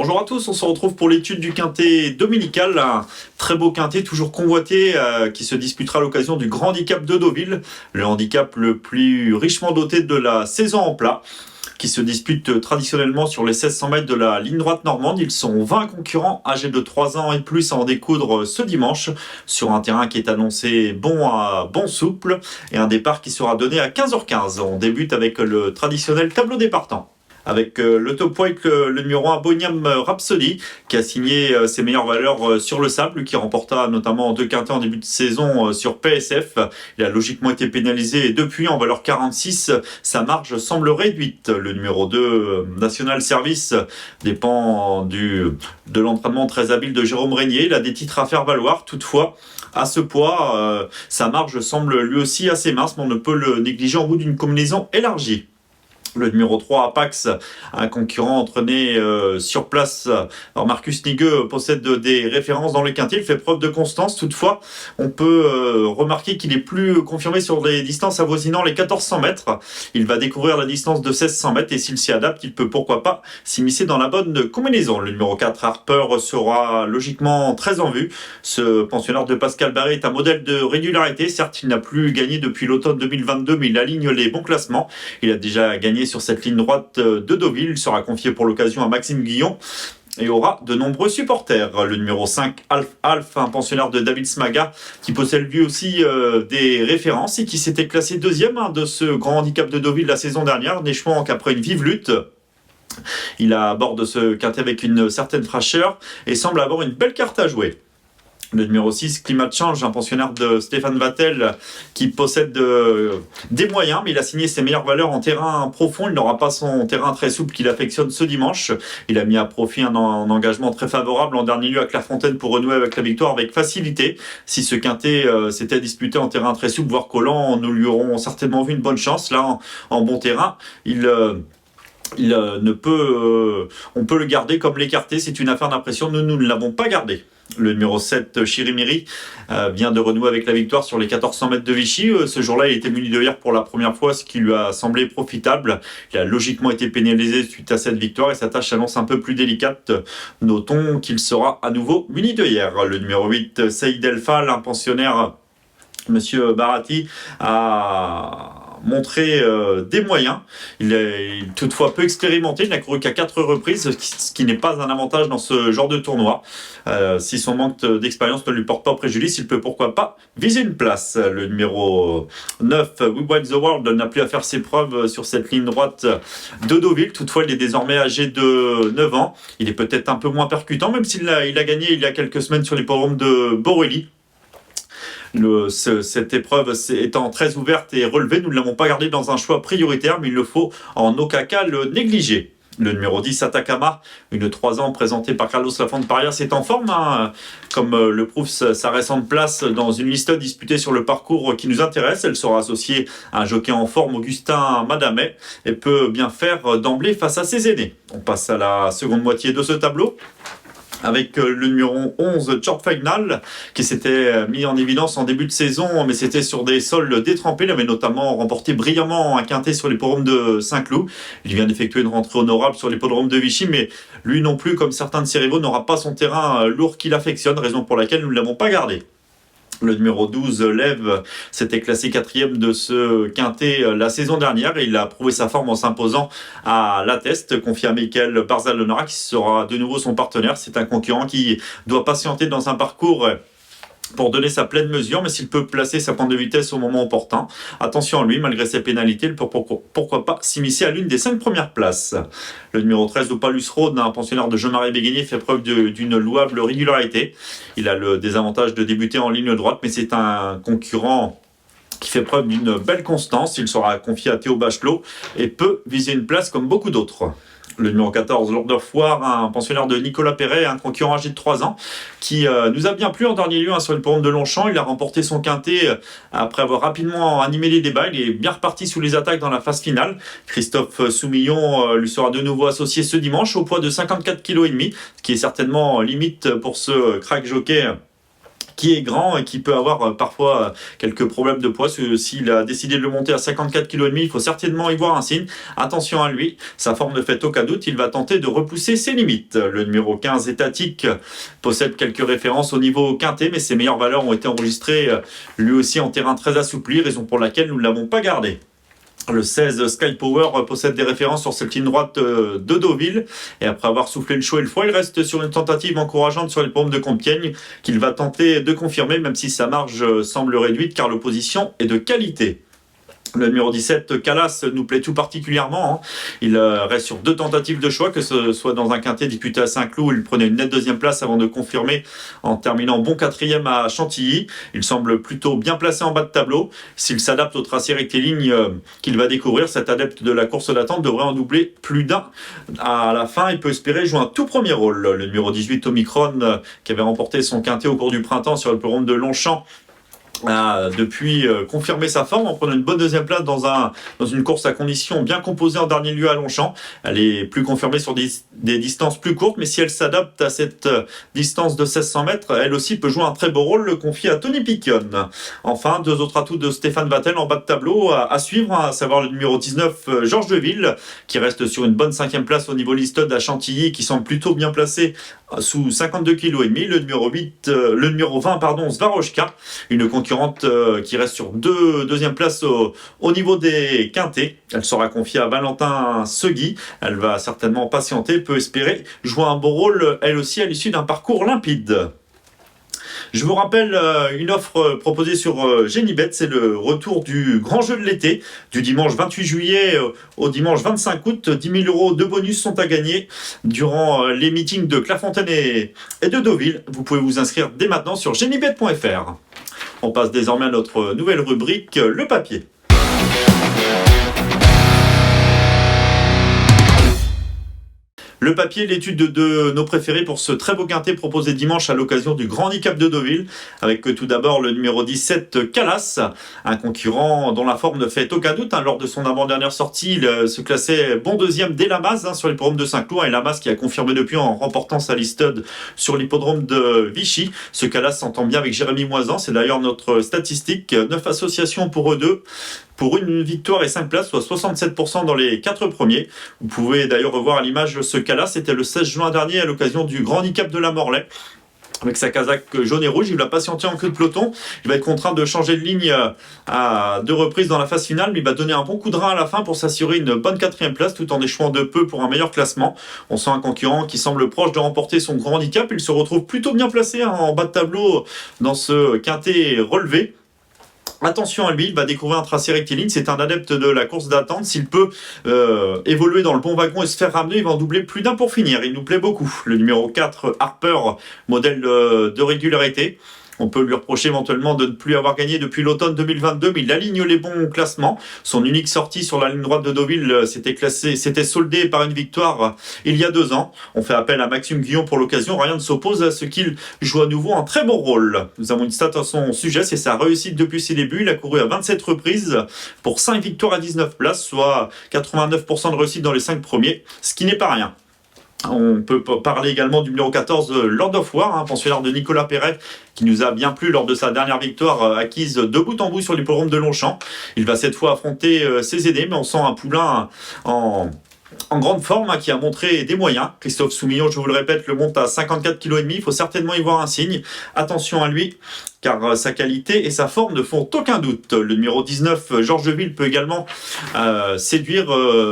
Bonjour à tous, on se retrouve pour l'étude du quintet dominical, un très beau quintet toujours convoité qui se disputera à l'occasion du Grand Handicap de Deauville, le handicap le plus richement doté de la saison en plat, qui se dispute traditionnellement sur les 1600 mètres de la ligne droite normande. Ils sont 20 concurrents âgés de 3 ans et plus à en découdre ce dimanche sur un terrain qui est annoncé bon souple et un départ qui sera donné à 15h15. On débute avec le traditionnel tableau des partants. Avec le top weight, le numéro 1 Bohemian Rhapsody, qui a signé ses meilleures valeurs sur le sable, qui remporta notamment 2 quintets en début de saison sur PSF. Il a logiquement été pénalisé et depuis en valeur 46, sa marge semble réduite. Le numéro 2 National Service dépend de l'entraînement très habile de Jérôme Régnier. Il a des titres à faire valoir, toutefois à ce poids, sa marge semble lui aussi assez mince, mais on ne peut le négliger en bout d'une combinaison élargie. Le numéro 3, Apax, un concurrent entraîné sur place. Alors Marcus Nigueux possède des références dans le quintet, il fait preuve de constance. Toutefois, on peut remarquer qu'il est plus confirmé sur des distances avoisinant les 1400 mètres. Il va découvrir la distance de 1600 mètres et s'il s'y adapte, il peut pourquoi pas s'immiscer dans la bonne combinaison. Le numéro 4, Harper, sera logiquement très en vue. Ce pensionnaire de Pascal Barré est un modèle de régularité. Certes, il n'a plus gagné depuis l'automne 2022, mais il aligne les bons classements. Il a déjà gagné sur cette ligne droite de Deauville. Il sera confié pour l'occasion à Maxime Guillon et aura de nombreux supporters. Le numéro 5, Alf, un pensionnaire de David Smaga, qui possède lui aussi des références et qui s'était classé deuxième de ce grand handicap de Deauville la saison dernière, n'échouant qu'après une vive lutte. Il aborde ce quintet avec une certaine fraîcheur et semble avoir une belle carte à jouer. Le numéro 6, Climate Change, un pensionnaire de Stéphane Vattel qui possède des moyens, mais il a signé ses meilleures valeurs en terrain profond. Il n'aura pas son terrain très souple qu'il affectionne ce dimanche. Il a mis à profit un engagement très favorable en dernier lieu à Clairefontaine pour renouer avec la victoire avec facilité. Si ce quintet s'était disputé en terrain très souple, voire collant, nous lui aurons certainement vu une bonne chance. Là, en bon terrain, on peut le garder comme l'écarter. C'est une affaire d'impression. Nous ne l'avons pas gardé. Le numéro 7, Chirimiri, vient de renouer avec la victoire sur les 1400 mètres de Vichy. Ce jour-là, il était muni d'œillères pour la première fois, ce qui lui a semblé profitable. Il a logiquement été pénalisé suite à cette victoire et sa tâche s'annonce un peu plus délicate. Notons qu'il sera à nouveau muni d'œillères. Le numéro 8, Saïd Elfal, un pensionnaire, Monsieur Barati, a montré des moyens. Il est toutefois peu expérimenté. Il n'a couru qu'à 4 reprises, ce qui n'est pas un avantage dans ce genre de tournoi. Si son manque d'expérience ne lui porte pas préjudice, il peut pourquoi pas viser une place. Le numéro 9, We Wild the World, n'a plus à faire ses preuves sur cette ligne droite de Deauville. Toutefois, il est désormais âgé de 9 ans. Il est peut-être un peu moins percutant, même s'il a gagné il y a quelques semaines sur l'hippodrome de Borelli. Cette épreuve étant très ouverte et relevée, nous ne l'avons pas gardé dans un choix prioritaire, mais il ne faut en aucun cas le négliger. Le numéro 10, Atacama, une 3 ans présentée par Carlos Lafont Parias, est en forme, comme le prouve sa récente place dans une liste disputée sur le parcours qui nous intéresse. Elle sera associée à un jockey en forme, Augustin Madamet, et peut bien faire d'emblée face à ses aînés. On passe à la seconde moitié de ce tableau, avec le numéro 11, Short Final, qui s'était mis en évidence en début de saison, mais c'était sur des sols détrempés. Il avait notamment remporté brillamment un quintet sur l'hippodrome de Saint-Cloud. Il vient d'effectuer une rentrée honorable sur l'hippodrome de Vichy, mais lui non plus, comme certains de ses rivaux, n'aura pas son terrain lourd qu'il affectionne, raison pour laquelle nous ne l'avons pas gardé. Le numéro 12, Lève, s'était classé 4e de ce quintet la saison dernière et il a prouvé sa forme en s'imposant à La Teste, confié à Michael Barzal-Lenora qui sera de nouveau son partenaire. C'est un concurrent qui doit patienter dans un parcours pour donner sa pleine mesure, mais s'il peut placer sa pointe de vitesse au moment opportun, attention à lui, malgré ses pénalités, il peut pourquoi pas s'immiscer à l'une des 5 premières places. Le numéro 13, Opalus Road, un pensionnaire de Jean-Marie Béguigné, fait preuve d'une louable régularité. Il a le désavantage de débuter en ligne droite, mais c'est un concurrent qui fait preuve d'une belle constance. Il sera confié à Théo Bachelot et peut viser une place comme beaucoup d'autres. Le numéro 14, Lord of War, un pensionnaire de Nicolas Perret, un concurrent âgé de 3 ans, qui nous a bien plu en dernier lieu sur le podium de Longchamp. Il a remporté son quintet après avoir rapidement animé les débats. Il est bien reparti sous les attaques dans la phase finale. Christophe Soumillon lui sera de nouveau associé ce dimanche au poids de 54,5 kg, ce qui est certainement limite pour ce crack jockey qui est grand et qui peut avoir parfois quelques problèmes de poids. S'il a décidé de le monter à 54,5 kg, il faut certainement y voir un signe. Attention à lui, sa forme ne fait aucun doute, il va tenter de repousser ses limites. Le numéro 15, Étatique, possède quelques références au niveau quintet, mais ses meilleures valeurs ont été enregistrées lui aussi en terrain très assoupli, raison pour laquelle nous ne l'avons pas gardé. Le 16, Sky Power, possède des références sur cette ligne droite de Deauville. Et après avoir soufflé le chaud et le froid, il reste sur une tentative encourageante sur les pommes de Compiègne qu'il va tenter de confirmer, même si sa marge semble réduite car l'opposition est de qualité. Le numéro 17, Calas, nous plaît tout particulièrement. Il reste sur 2 tentatives de choix, que ce soit dans un quintet disputé à Saint-Cloud où il prenait une nette deuxième place avant de confirmer en terminant bon 4e à Chantilly. Il semble plutôt bien placé en bas de tableau. S'il s'adapte au tracé rectiligne qu'il va découvrir, cet adepte de la course d'attente devrait en doubler plus d'un. À la fin, il peut espérer jouer un tout premier rôle. Le numéro 18, Omicron, qui avait remporté son quintet au cours du printemps sur le hippodrome de Longchamp, a depuis confirmé sa forme en prenant une bonne deuxième place dans une course à conditions bien composée en dernier lieu à Longchamp. Elle est plus confirmée sur des distances plus courtes, mais si elle s'adapte à cette distance de 1600 mètres, elle aussi peut jouer un très beau rôle, le confie à Tony Picon. Enfin, 2 autres atouts de Stéphane Vattel en bas de tableau à suivre, à savoir le numéro 19, Georges Deville, qui reste sur une bonne 5e place au niveau listed à Chantilly, qui semble plutôt bien placé sous 52,5 kg. Le numéro 20, Svarochka, une concurrente qui reste sur 2e place au niveau des quintets. Elle sera confiée à Valentin Segui. Elle va certainement patienter, peut espérer jouer un bon rôle, elle aussi, à l'issue d'un parcours limpide. Je vous rappelle une offre proposée sur Génibet, c'est le retour du grand jeu de l'été, du dimanche 28 juillet au dimanche 25 août. 10 000 € de bonus sont à gagner durant les meetings de Clairefontaine et de Deauville. Vous pouvez vous inscrire dès maintenant sur génibet.fr. On passe désormais à notre nouvelle rubrique, le papier. Le papier, l'étude de nos préférés pour ce très beau quintet proposé dimanche à l'occasion du Grand Handicap de Deauville, avec tout d'abord le numéro 17, Calas, un concurrent dont la forme ne fait aucun doute. Lors de son avant-dernière sortie, il se classait bon 2e dès Lamaze sur l'hippodrome de Saint-Cloud, et Lamaze qui a confirmé depuis en remportant sa listed sur l'hippodrome de Vichy. Ce Calas s'entend bien avec Jérémy Moisan, c'est d'ailleurs notre statistique, 9 associations pour eux deux, pour une victoire et 5 places, soit 67% dans les 4 premiers. Vous pouvez d'ailleurs revoir à l'image ce cas-là, c'était le 16 juin dernier à l'occasion du Grand Handicap de la Morlaix. Avec sa casaque jaune et rouge, il va patienter en queue de peloton. Il va être contraint de changer de ligne à 2 reprises dans la phase finale, mais il va donner un bon coup de rein à la fin pour s'assurer une bonne 4e place tout en échouant de peu pour un meilleur classement. On sent un concurrent qui semble proche de remporter son grand handicap. Il se retrouve plutôt bien placé en bas de tableau dans ce quintet relevé. Attention à lui, il va découvrir un tracé rectiligne, c'est un adepte de la course d'attente. S'il peut évoluer dans le bon wagon et se faire ramener, il va en doubler plus d'un pour finir. Il nous plaît beaucoup. Le numéro 4, Harper, modèle de régularité. On peut lui reprocher éventuellement de ne plus avoir gagné depuis l'automne 2022, mais il aligne les bons classements. Son unique sortie sur la ligne droite de Deauville s'était soldée par une victoire il y a 2 ans. On fait appel à Maxime Guillon pour l'occasion. Rien ne s'oppose à ce qu'il joue à nouveau un très bon rôle. Nous avons une stat à son sujet, c'est sa réussite depuis ses débuts. Il a couru à 27 reprises pour 5 victoires à 19 places, soit 89% de réussite dans les 5 premiers, ce qui n'est pas rien. On peut parler également du numéro 14, Lord of War, pensionnaire de Nicolas Perret, qui nous a bien plu lors de sa dernière victoire acquise de bout en bout sur l'hippodrome de Longchamp. Il va cette fois affronter ses aînés, mais on sent un poulain en grande forme, qui a montré des moyens. Christophe Soumillon, je vous le répète, le monte à 54,5 kg. Il faut certainement y voir un signe. Attention à lui, car sa qualité et sa forme ne font aucun doute. Le numéro 19, Georges Deville, peut également séduire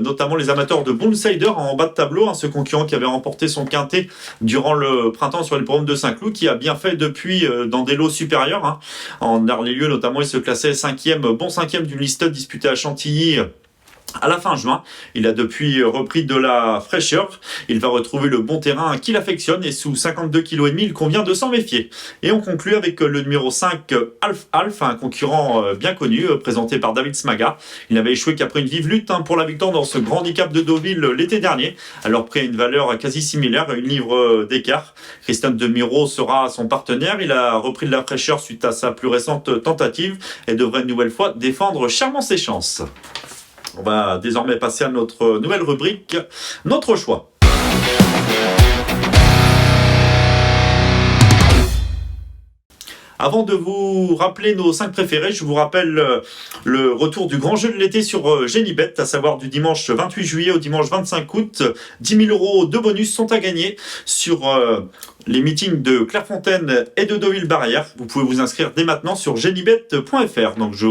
notamment les amateurs de Boonsider en bas de tableau. Ce concurrent qui avait remporté son quintet durant le printemps sur l'hippodrome de Saint-Cloud, qui a bien fait depuis dans des lots supérieurs. En dernier lieu, notamment, il se classait 5e, bon 5e d'une liste disputée à Chantilly à la fin juin. Il a depuis repris de la fraîcheur. Il va retrouver le bon terrain qu'il affectionne, et sous 52,5 kg, il convient de s'en méfier. Et on conclut avec le numéro 5, Alf, un concurrent bien connu, présenté par David Smaga. Il n'avait échoué qu'après une vive lutte pour la victoire dans ce grand handicap de Deauville l'été dernier, alors pris à une valeur quasi similaire, une livre d'écart. Christophe Demiro sera son partenaire. Il a repris de la fraîcheur suite à sa plus récente tentative et devrait une nouvelle fois défendre chèrement ses chances. On va désormais passer à notre nouvelle rubrique, notre choix. Avant de vous rappeler nos 5 préférés, je vous rappelle le retour du grand jeu de l'été sur Génibet, à savoir du dimanche 28 juillet au dimanche 25 août. 10 000 € de bonus sont à gagner sur les meetings de Clairefontaine et de Deauville-Barrière. Vous pouvez vous inscrire dès maintenant sur génibet.fr. Donc je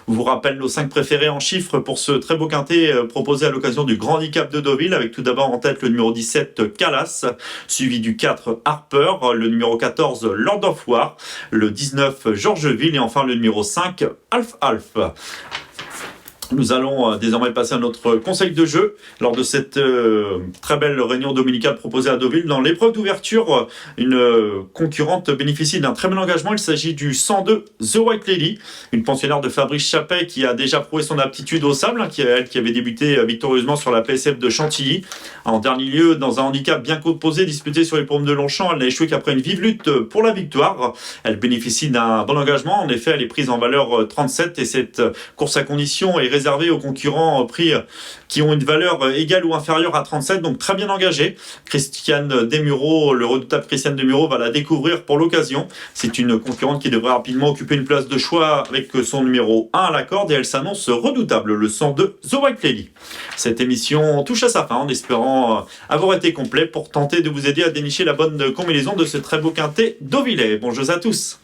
vous rappelle nos 5 préférés en chiffres pour ce très beau quintet proposé à l'occasion du Grand Handicap de Deauville, avec tout d'abord en tête le numéro 17 Calas, suivi du 4 Harper, le numéro 14 Lord of War, le 19 Georgeville et enfin le numéro 5 Alf. Nous allons désormais passer à notre conseil de jeu lors de cette très belle réunion dominicale proposée à Deauville. Dans l'épreuve d'ouverture, une concurrente bénéficie d'un très bel engagement. Il s'agit du 102 The White Lady, une pensionnaire de Fabrice Chappet qui a déjà prouvé son aptitude au sable, qui avait débuté victorieusement sur la PSF de Chantilly. En dernier lieu, dans un handicap bien composé disputé sur les paumes de Longchamp, elle n'a échoué qu'après une vive lutte pour la victoire. Elle bénéficie d'un bon engagement. En effet, elle est prise en valeur 37 et cette course à condition est réservé aux concurrents prix qui ont une valeur égale ou inférieure à 37, donc très bien engagé. Christiane Desmureaux, le redoutable Christiane Desmureaux, va la découvrir pour l'occasion. C'est une concurrente qui devrait rapidement occuper une place de choix avec son numéro 1 à la corde et elle s'annonce redoutable, le 102 The White Lady. Cette émission touche à sa fin en espérant avoir été complet pour tenter de vous aider à dénicher la bonne combinaison de ce très beau quintet deauvillais. Bon jeu à tous.